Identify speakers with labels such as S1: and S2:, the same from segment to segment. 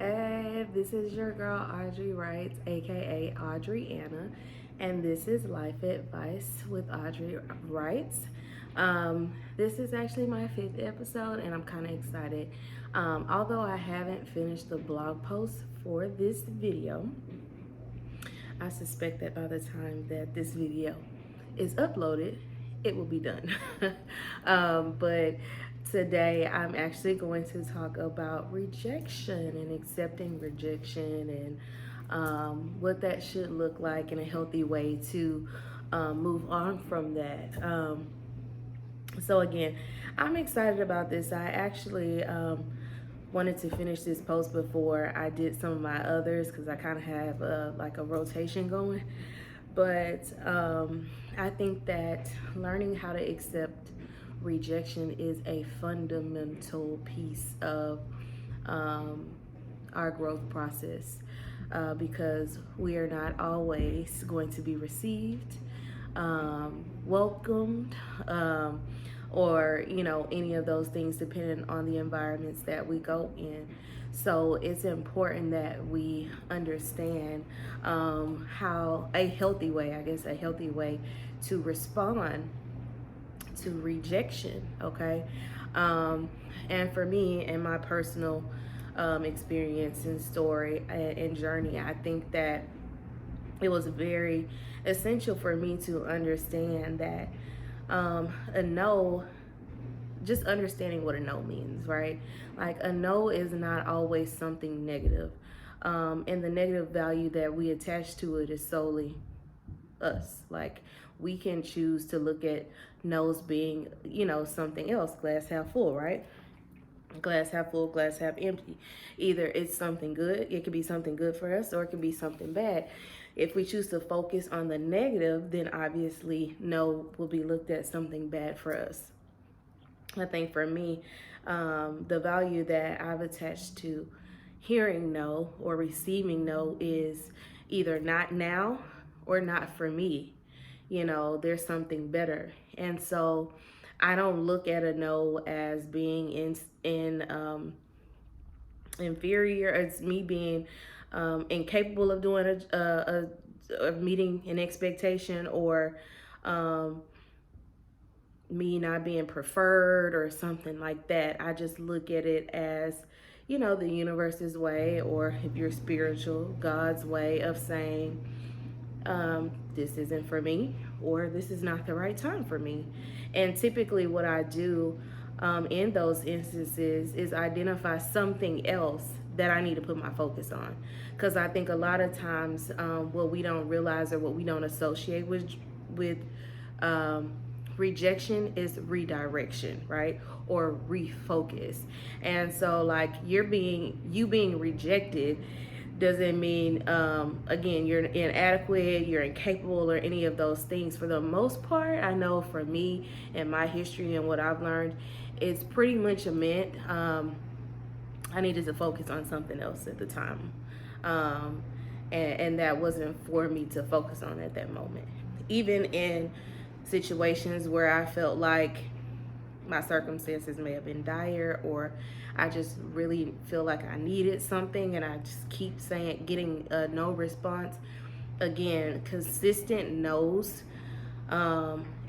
S1: Hey, this is your girl Audrey Wright, aka Audrey Anna, and this is Life Advice with Audrey Wright. This is actually my fifth episode, and I'm kind of excited. Although I haven't finished the blog post for this video, I suspect that by the time that this video is uploaded, it will be done. But today I'm actually going to talk about rejection and accepting rejection and what that should look like in a healthy way to move on from that. So again, I'm excited about this. I actually wanted to finish this post before I did some of my others because I kind of have like a rotation going. But I think that learning how to accept rejection is a fundamental piece of our growth process because we are not always going to be received, welcomed, or any of those things depending on the environments that we go in. So it's important that we understand how a healthy way, a healthy way to respond to rejection, okay? And for me, in my personal experience and story and journey, I think that it was very essential for me to understand that a no, just understanding what a no means, right? Like a no is not always something negative. And the negative value that we attach to it is solely us. Like we can choose to look at no's being, something else, glass half full, right? Glass half full, glass half empty. Either it's something good, it could be something good for us, or it could be something bad. If we choose to focus on the negative, then obviously no will be looked at something bad for us. I think for me, the value that I've attached to hearing no or receiving no is either not now or not for me. There's something better. And so I don't look at a no as being in inferior. It's me being incapable of doing of meeting an expectation, or me not being preferred or something like that. I just look at it as, the universe's way, or if you're spiritual, God's way of saying, this isn't for me, or this is not the right time for me. And typically what I do in those instances is identify something else that I need to put my focus on. Because I think a lot of times what we don't realize or what we don't associate with rejection is redirection, right? Or refocus. And so like you being rejected doesn't mean again you're inadequate, you're incapable, or any of those things. For the most part, I know for me and my history and what I've learned, it's pretty much meant I needed to focus on something else at the time, and that wasn't for me to focus on at that moment. Even in situations where I felt like my circumstances may have been dire, or I just really feel like I needed something and I just keep saying, getting no response. Again, consistent no's,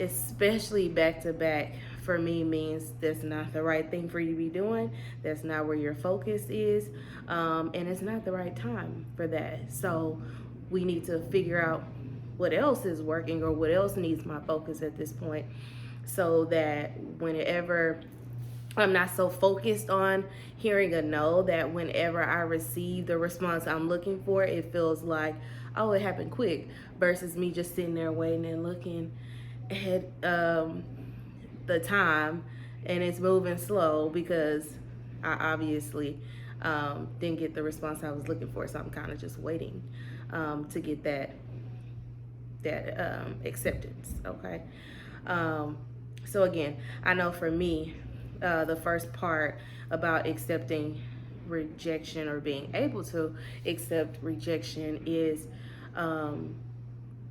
S1: especially back to back, for me means that's not the right thing for you to be doing. That's not where your focus is, and it's not the right time for that. So we need to figure out what else is working or what else needs my focus at this point, so that whenever I'm not so focused on hearing a no, that whenever I receive the response I'm looking for, it feels like, oh, it happened quick, versus me just sitting there waiting and looking at the time, and it's moving slow because I obviously didn't get the response I was looking for. So I'm kind of just waiting to get that acceptance, okay? So again, I know for me, the first part about accepting rejection or being able to accept rejection is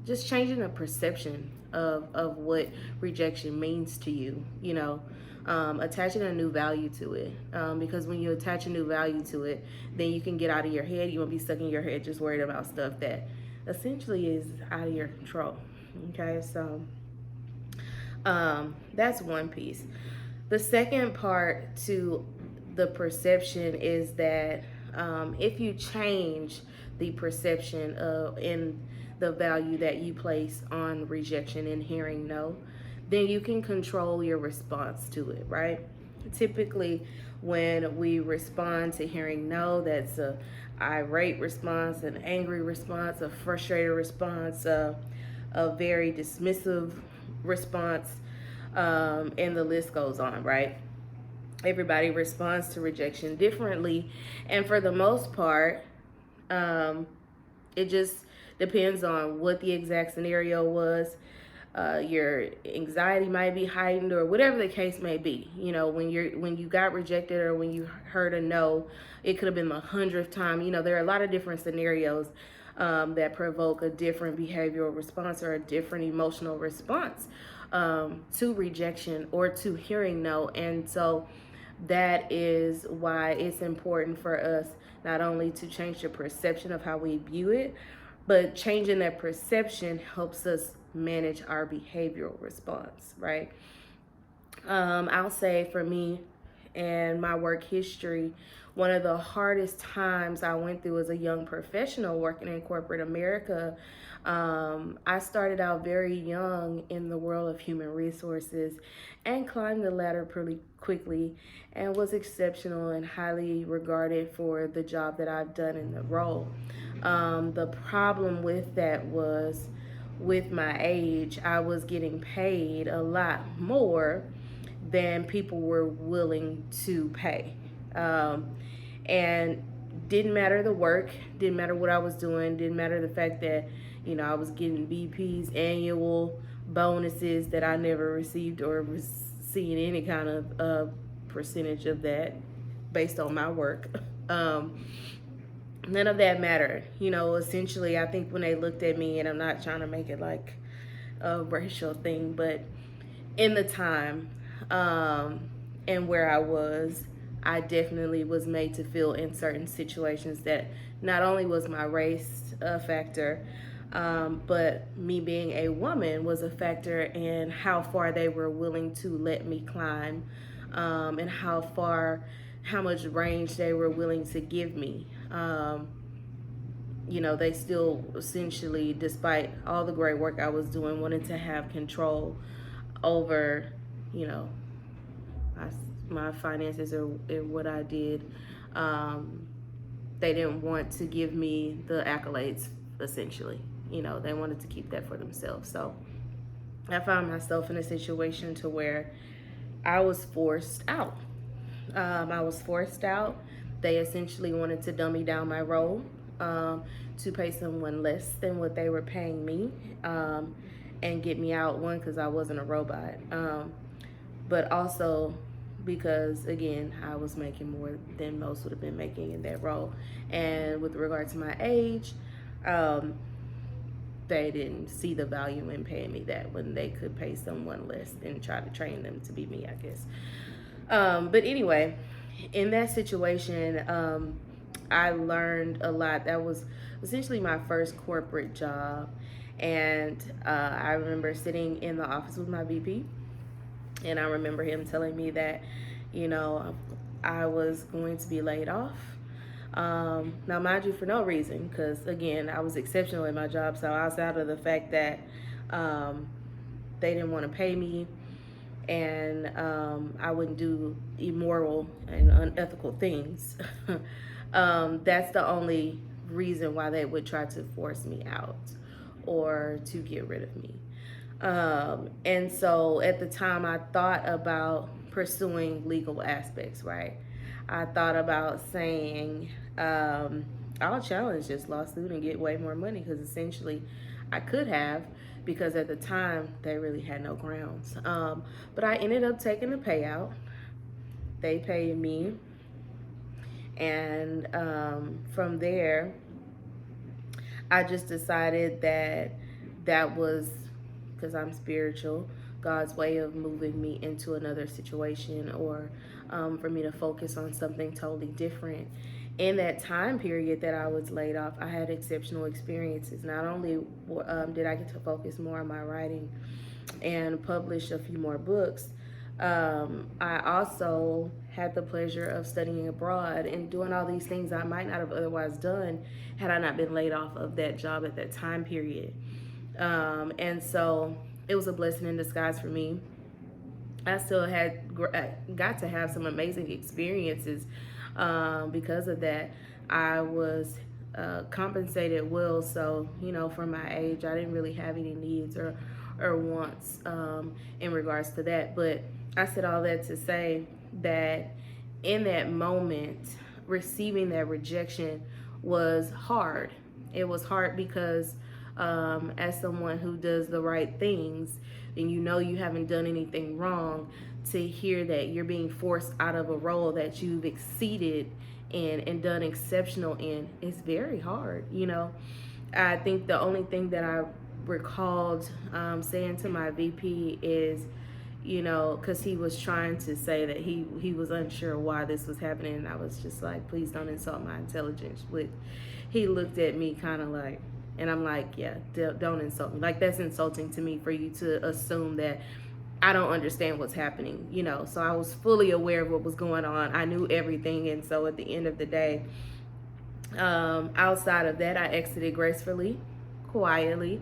S1: just changing the perception of what rejection means to you. attaching a new value to it. Because when you attach a new value to it, then you can get out of your head. You won't be stuck in your head just worried about stuff that essentially is out of your control. Okay, so that's one piece. The second part to the perception is that if you change the perception of in the value that you place on rejection and hearing no, then you can control your response to it, right? Typically, when we respond to hearing no, that's a irate response, an angry response, a frustrated response, a very dismissive response, and the list goes on, right? Everybody responds to rejection differently, and for the most part, um, it just depends on what the exact scenario was. Your anxiety might be heightened, or whatever the case may be. You know, when you got rejected, or when you heard a no, it could have been the 100th time. You know, there are a lot of different scenarios that provoke a different behavioral response or a different emotional response to rejection or to hearing no. And so that is why it's important for us not only to change the perception of how we view it, but changing that perception helps us manage our behavioral response, right? I'll say for me and my work history, one of the hardest times I went through as a young professional working in corporate America. I started out very young in the world of human resources and climbed the ladder pretty quickly and was exceptional and highly regarded for the job that I've done in the role. The problem with that was with my age, I was getting paid a lot more than people were willing to pay. And didn't matter the work, didn't matter what I was doing, didn't matter the fact that, you know, I was getting VP's annual bonuses that I never received or was seeing any kind of percentage of that based on my work. None of that mattered. You know, essentially, I think when they looked at me, and I'm not trying to make it like a racial thing, but in the time and where I was, I definitely was made to feel in certain situations that not only was my race a factor, but me being a woman was a factor in how far they were willing to let me climb, and how much range they were willing to give me. You know, they still essentially, despite all the great work I was doing, wanted to have control over, you know, my finances or what I did. They didn't want to give me the accolades, essentially. You know, they wanted to keep that for themselves. So I found myself in a situation to where I was forced out. I was forced out. They essentially wanted to dummy down my role, to pay someone less than what they were paying me, and get me out. One, because I wasn't a robot, but also because, again, I was making more than most would have been making in that role. And with regard to my age, they didn't see the value in paying me that when they could pay someone less and try to train them to be me, I guess. But anyway, in that situation, I learned a lot. That was essentially my first corporate job. And I remember sitting in the office with my VP, and I remember him telling me that, you know, I was going to be laid off. Now, mind you, for no reason, because again, I was exceptional at my job. So outside of the fact that they didn't want to pay me, and I wouldn't do immoral and unethical things, that's the only reason why they would try to force me out or to get rid of me. And so at the time, I thought about pursuing legal aspects, right? I thought about saying, I'll challenge this lawsuit and get way more money, because essentially I could have, because at the time they really had no grounds. But I ended up taking the payout. They paid me. And from there, I just decided that was, because I'm spiritual, God's way of moving me into another situation, or for me to focus on something totally different. In that time period that I was laid off, I had exceptional experiences. Not only did I get to focus more on my writing and publish a few more books, I also had the pleasure of studying abroad and doing all these things I might not have otherwise done had I not been laid off of that job at that time period. And so it was a blessing in disguise for me. I still got to have some amazing experiences because of that. I was compensated well, so for my age, I didn't really have any needs or wants in regards to that. But I said all that to say that in that moment, receiving that rejection was hard. It was hard because as someone who does the right things, and you haven't done anything wrong, to hear that you're being forced out of a role that you've exceeded in and done exceptional in is very hard. I think the only thing that I recalled saying to my VP is, because he was trying to say that he was unsure why this was happening, and I was just like, please don't insult my intelligence. Which he looked at me kind of like, and I'm like, yeah, don't insult me. Like, that's insulting to me for you to assume that I don't understand what's happening, So I was fully aware of what was going on. I knew everything. And so at the end of the day, outside of that, I exited gracefully, quietly,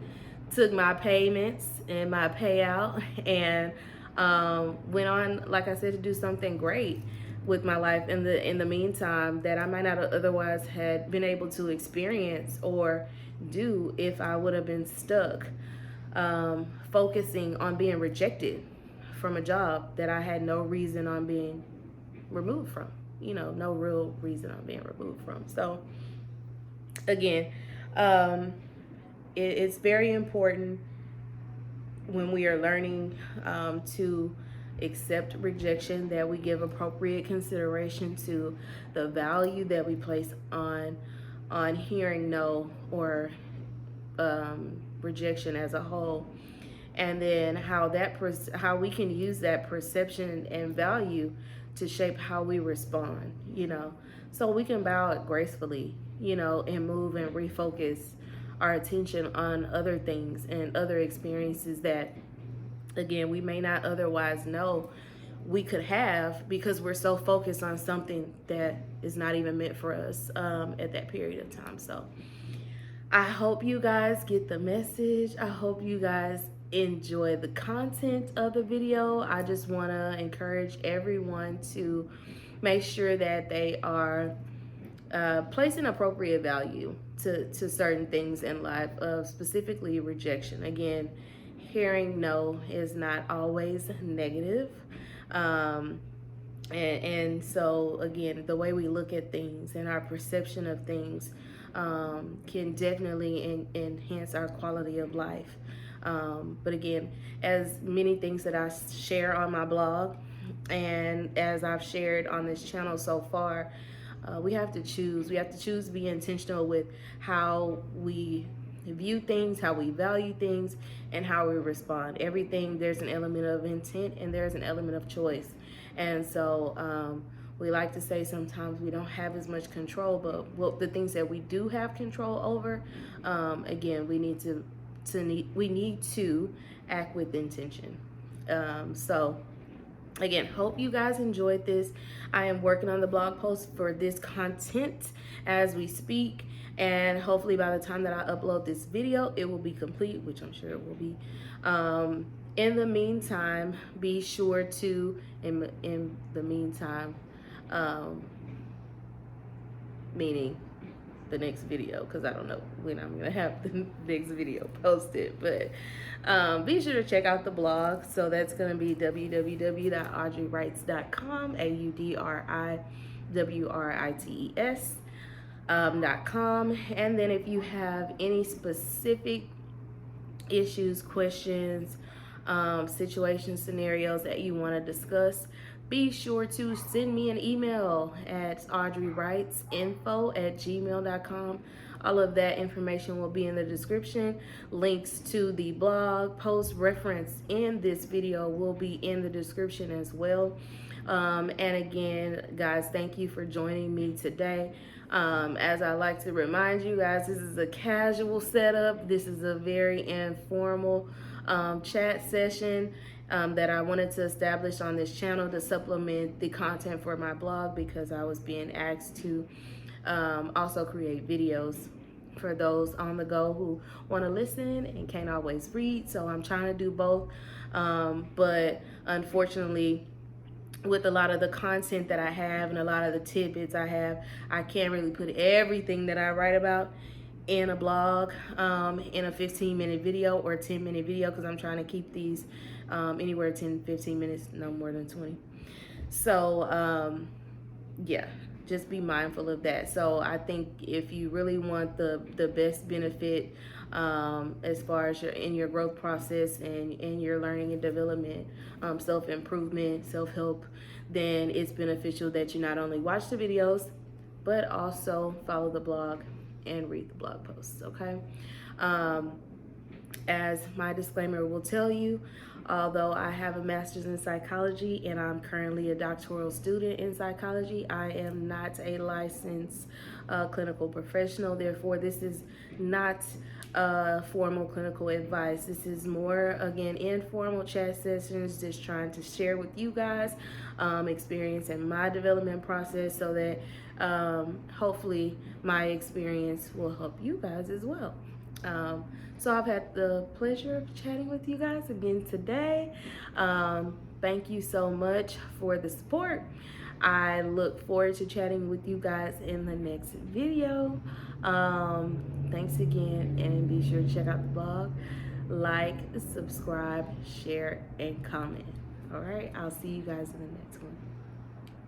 S1: took my payments and my payout, and went on, like I said, to do something great with my life in the meantime that I might not have otherwise had been able to experience or do if I would have been stuck focusing on being rejected from a job that I had no reason on being removed from, no real reason on being removed from. So again, it's very important when we are learning to accept rejection that we give appropriate consideration to the value that we place on hearing no or rejection as a whole, and then how we can use that perception and value to shape how we respond, so we can bow it gracefully, and move and refocus our attention on other things and other experiences that, again, we may not otherwise know we could have because we're so focused on something that is not even meant for us at that period of time. So I hope you guys get the message. I hope you guys enjoy the content of the video. I just want to encourage everyone to make sure that they are placing appropriate value to certain things in life, specifically rejection. Again, hearing no is not always negative. And so, again, the way we look at things and our perception of things can definitely enhance our quality of life. But again, as many things that I share on my blog and as I've shared on this channel so far, we have to choose. We have to choose to be intentional with how we view things, how we value things, and how we respond. Everything, there's an element of intent and there's an element of choice. And so we like to say sometimes we don't have as much control, but the things that we do have control over, again, we need to act with intention. So again, hope you guys enjoyed this. I am working on the blog post for this content as we speak, and hopefully by the time that I upload this video, it will be complete, which I'm sure it will be. In the meantime, be sure to, in the meantime, meaning the next video, because I don't know when I'm gonna have the next video posted, but be sure to check out the blog. So that's gonna be www.audreywrites.com, AudreyWrites.com. And then if you have any specific issues, questions, situations, scenarios that you want to discuss, be sure to send me an email at audreywrightsinfo@gmail.com. All of that information will be in the description. Links to the blog post referenced in this video will be in the description as well. And again, guys, thank you for joining me today. As I like to remind you guys, this is a casual setup. This is a very informal chat session that I wanted to establish on this channel to supplement the content for my blog, because I was being asked to also create videos for those on the go who want to listen and can't always read. So I'm trying to do both. But unfortunately, with a lot of the content that I have and a lot of the tidbits I have, I can't really put everything that I write about in a blog, in a 15-minute video or 10-minute video, because I'm trying to keep these anywhere 10-15 minutes, no more than 20. So yeah, just be mindful of that. So I think if you really want the best benefit as far as in your growth process and in your learning and development, self-improvement, self-help, then it's beneficial that you not only watch the videos, but also follow the blog and read the blog posts, okay? As my disclaimer will tell you, although I have a master's in psychology and I'm currently a doctoral student in psychology, I am not a licensed clinical professional. Therefore, this is not formal clinical advice. This is more, again, informal chat sessions, just trying to share with you guys experience in my development process, so that hopefully my experience will help you guys as well. So I've had the pleasure of chatting with you guys again today. Thank you so much for the support. I look forward to chatting with you guys in the next video. Thanks again, and be sure to check out the blog, like, subscribe, share, and comment. All right, I'll see you guys in the next one.